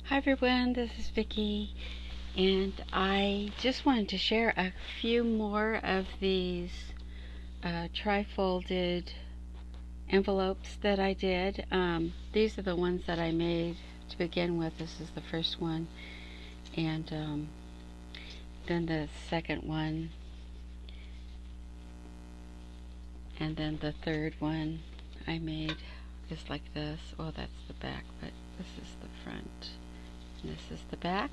Hi everyone, this is Vicki, and I just wanted to share a few more of these tri-folded envelopes that I did. These are the ones that I made to begin with. This is the first one, and then the second one, and then the third one I made is like this. Oh, that's the back, but this is the front. This is the back.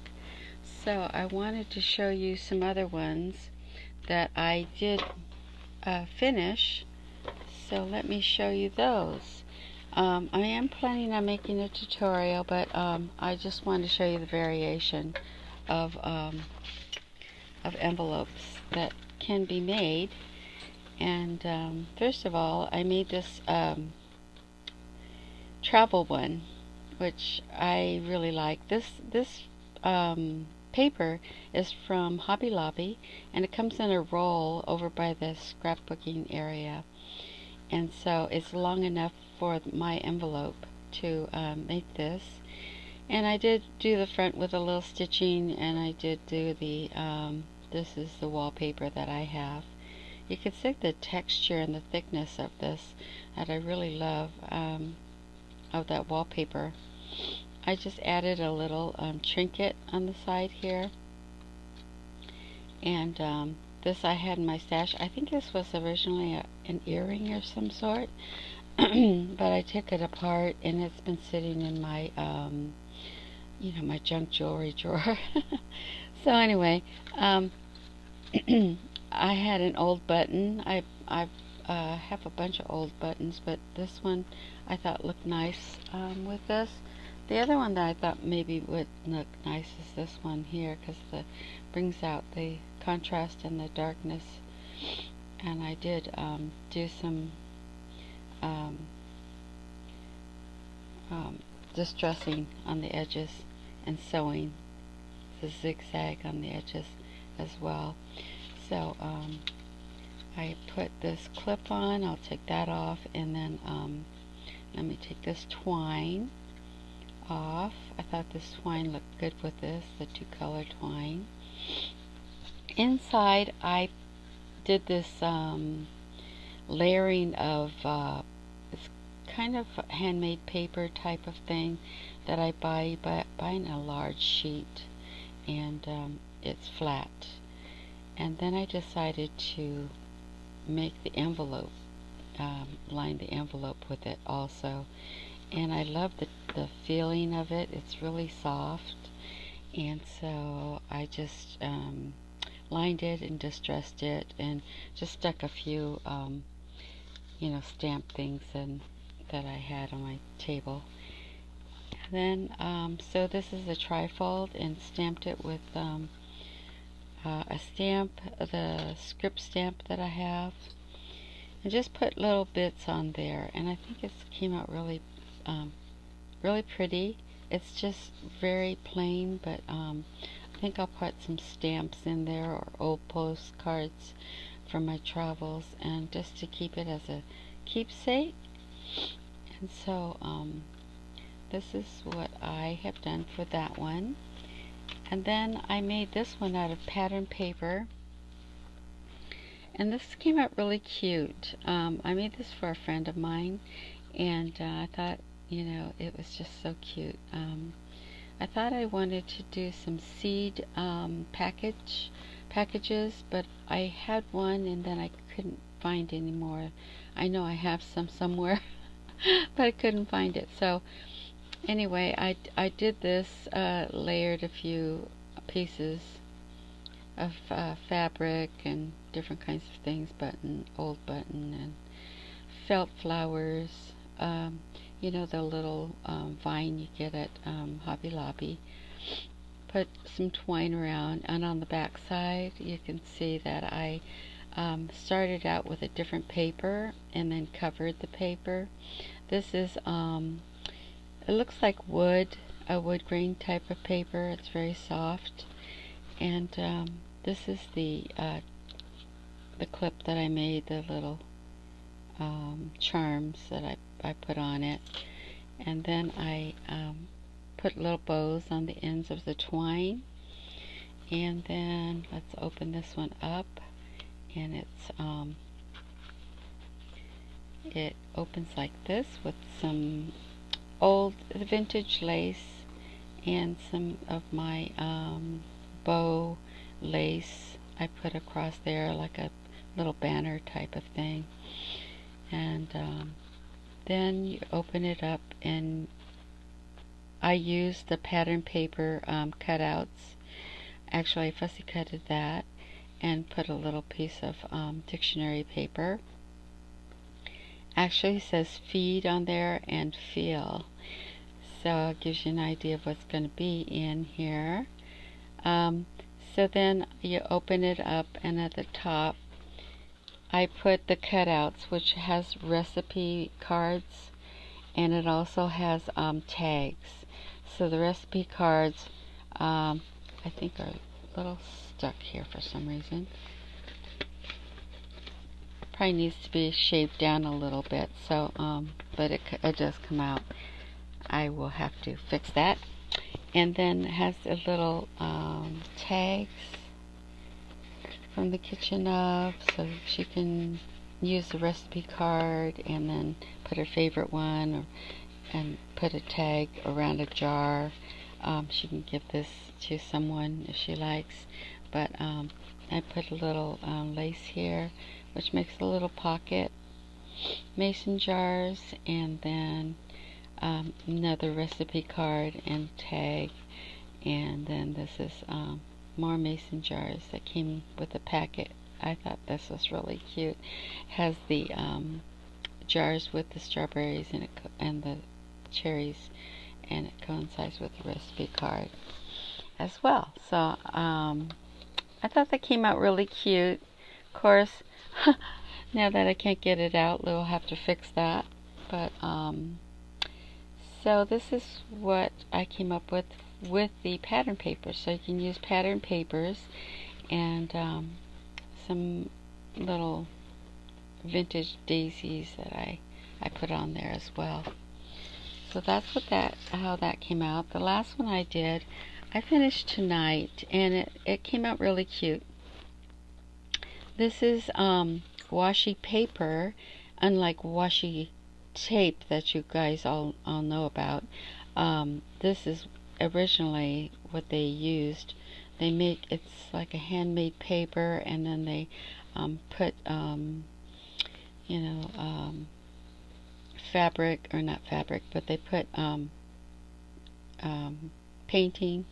So I wanted to show you some other ones that I did finish. So let me show you those. I am planning on making a tutorial, but I just wanted to show you the variation of envelopes that can be made. And first of all, I made this travel one, which I really like. This paper is from Hobby Lobby, and it comes in a roll over by the scrapbooking area. And so it's long enough for my envelope to make this. And I did do the front with a little stitching, and I did do the, this is the wallpaper that I have. You can see the texture and the thickness of this that I really love, of that wallpaper. I just added a little trinket on the side here, and this I had in my stash. I think this was originally an earring of some sort, but I took it apart, and it's been sitting in my my junk jewelry drawer. So anyway, I had an old button. I have a bunch of old buttons, but this one I thought looked nice with this. The other one that I thought maybe would look nice is this one here, because it brings out the contrast and the darkness. And I did do some distressing on the edges and sewing the zigzag on the edges as well. So I put this clip on. I'll take that off, and then let me take this twine off. I thought this twine looked good with this, the two color twine. Inside I did this layering of it's kind of handmade paper type of thing that I buy in a large sheet, and it's flat. And then I decided to make the envelope, line the envelope with it also. And I love the feeling of it. It's really soft. And so I just lined it and distressed it, and just stuck a few stamp things in that I had on my table. And then so this is a trifold, and stamped it with a stamp, the script stamp that I have, and just put little bits on there. And I think it came out really really pretty. It's just very plain, but I think I'll put some stamps in there, or old postcards from my travels, and just to keep it as a keepsake. And so this is what I have done for that one. And then I made this one out of pattern paper, and this came out really cute. I made this for a friend of mine, and I thought, it was just so cute. I thought I wanted to do some seed packages, but I had one, and then I couldn't find any more. I know I have some somewhere, but I couldn't find it. So anyway, I did this, layered a few pieces of fabric and different kinds of things, old button, and felt flowers, the little vine you get at Hobby Lobby. Put some twine around, and on the back side you can see that I started out with a different paper and then covered the paper. This is it looks like wood, a wood grain type of paper. It's very soft. And this is the clip that I made, the little charms that I put on it. And then I put little bows on the ends of the twine. And then let's open this one up, and it opens like this with some old vintage lace and some of my bow lace I put across there, like a little banner type of thing. And then you open it up, and I used the pattern paper cutouts. Actually, I fussy cutted that and put a little piece of dictionary paper. Actually, it says feed on there and feel, so it gives you an idea of what's going to be in here. So then you open it up, and at the top I put the cutouts, which has recipe cards, and it also has tags. So the recipe cards I think are a little stuck here for some reason. Probably needs to be shaved down a little bit, so but it does come out. I will have to fix that. And then it has a little tags from the kitchen of, so she can use the recipe card and then put her favorite one, and put a tag around a jar. She can give this to someone if she likes, but I put a little lace here, which makes a little pocket, mason jars, and then another recipe card and tag. And then this is more mason jars that came with the packet. I thought this was really cute. Has the jars with the strawberries and the cherries, and it coincides with the recipe card as well. So I thought that came out really cute. Of course, now that I can't get it out, Lou will have to fix that. But so this is what I came up with the pattern papers. So you can use pattern papers and some little vintage daisies that I put on there as well. So that's how that came out. The last one I did, I finished tonight, and it came out really cute. This is washi paper, unlike washi tape that you guys all know about. This is originally what they used. It's like a handmade paper, and then they put fabric, or not fabric, but they put painting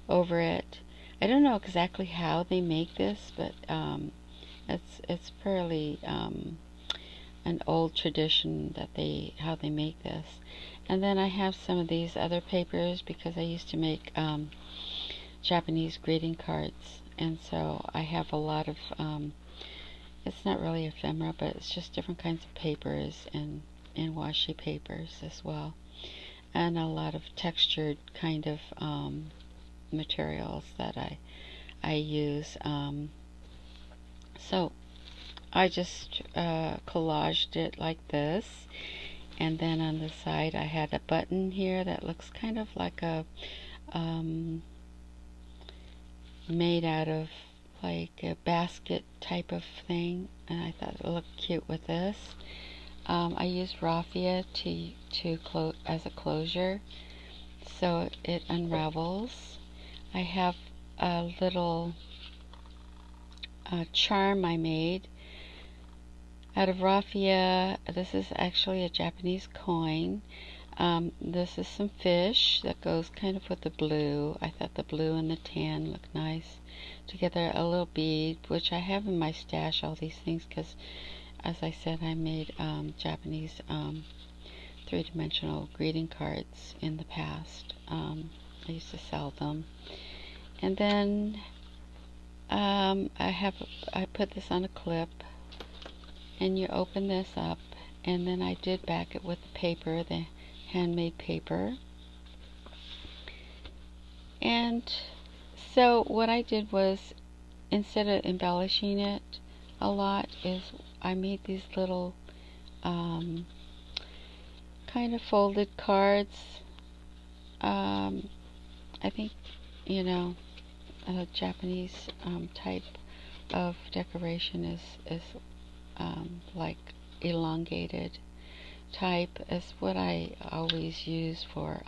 over it. I don't know exactly how they make this, but it's fairly an old tradition that how they make this. And then I have some of these other papers because I used to make Japanese greeting cards, and so I have a lot of it's not really ephemera, but it's just different kinds of papers and washi papers as well, and a lot of textured kind of materials that I use. So I just collaged it like this, and then on the side I had a button here that looks kind of like a made out of like a basket type of thing, and I thought it looked cute with this. I used raffia as a closure, so it unravels. I have a little charm I made out of raffia. This is actually a Japanese coin. This is some fish that goes kind of with the blue. I thought the blue and the tan looked nice together. A little bead, which I have in my stash, all these things, because as I said, I made Japanese three-dimensional greeting cards in the past. I used to sell them. And then I put this on a clip, and you open this up, and then I did back it with the paper, the handmade paper. And so what I did was, instead of embellishing it a lot, is I made these little kind of folded cards I think, you know, a Japanese type of decoration is like elongated type is what I always use for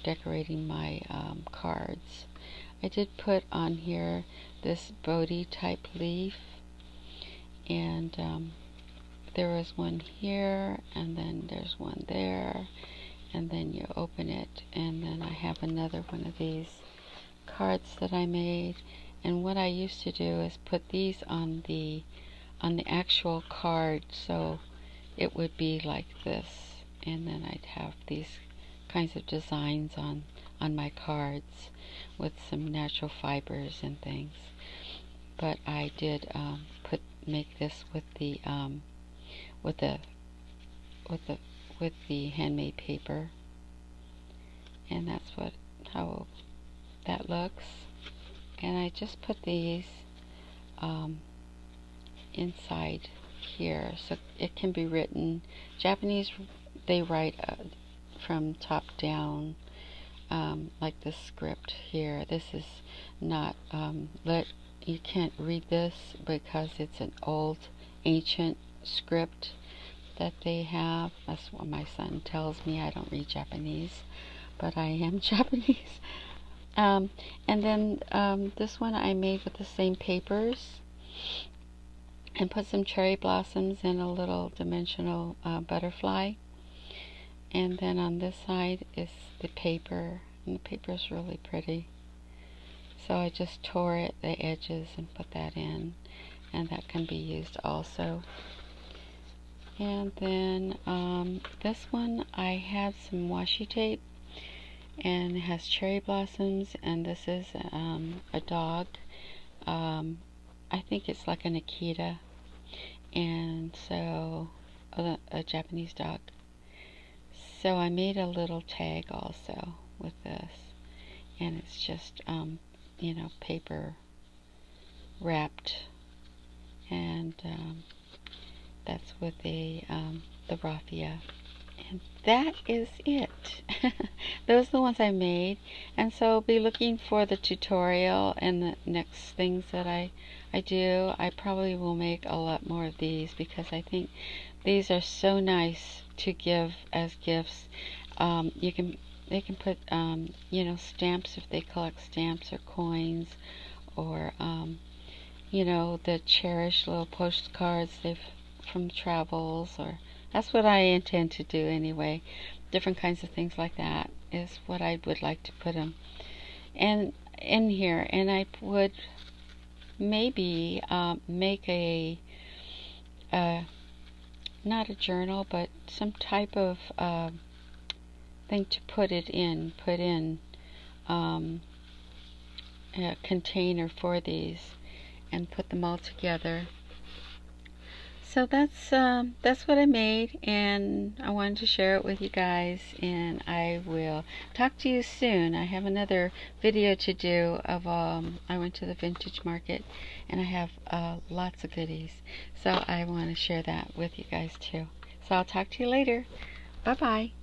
decorating my cards. I did put on here this Bodhi type leaf, and there was one here, and then there's one there, and then you open it, and then I have another one of these cards that I made. And what I used to do is put these on the actual card, so it would be like this, and then I'd have these kinds of designs on my cards with some natural fibers and things. But I did make this with the with the with the handmade paper, and that's how that looks. And I just put these inside here, so it can be written. Japanese, they write from top down, like the script here. This is not you can't read this because it's an old ancient script that they have. That's what my son tells me. I don't read Japanese, but I am Japanese. And then this one I made with the same papers, and put some cherry blossoms and a little dimensional butterfly. And then on this side is the paper, and the paper is really pretty. So I just tore it, the edges, and put that in, and that can be used also. And then this one, I had some washi tape, and it has cherry blossoms, and this is a dog. I think it's like an Akita, and so a Japanese dog. So I made a little tag also with this, and it's just paper wrapped, and that's with the raffia. And that is it. Those are the ones I made, and so be looking for the tutorial and the next things that I do. I probably will make a lot more of these because I think these are so nice to give as gifts. They can put stamps if they collect stamps or coins, or the cherished little postcards they've from travels, or that's what I intend to do anyway. Different kinds of things like that is what I would like to put them and in here. And I would maybe make a not a journal, but some type of thing to put in a container for these, and put them all together. So that's what I made, and I wanted to share it with you guys, and I will talk to you soon. I have another video to do of I went to the vintage market, and I have lots of goodies, so I want to share that with you guys too. So I'll talk to you later. Bye bye.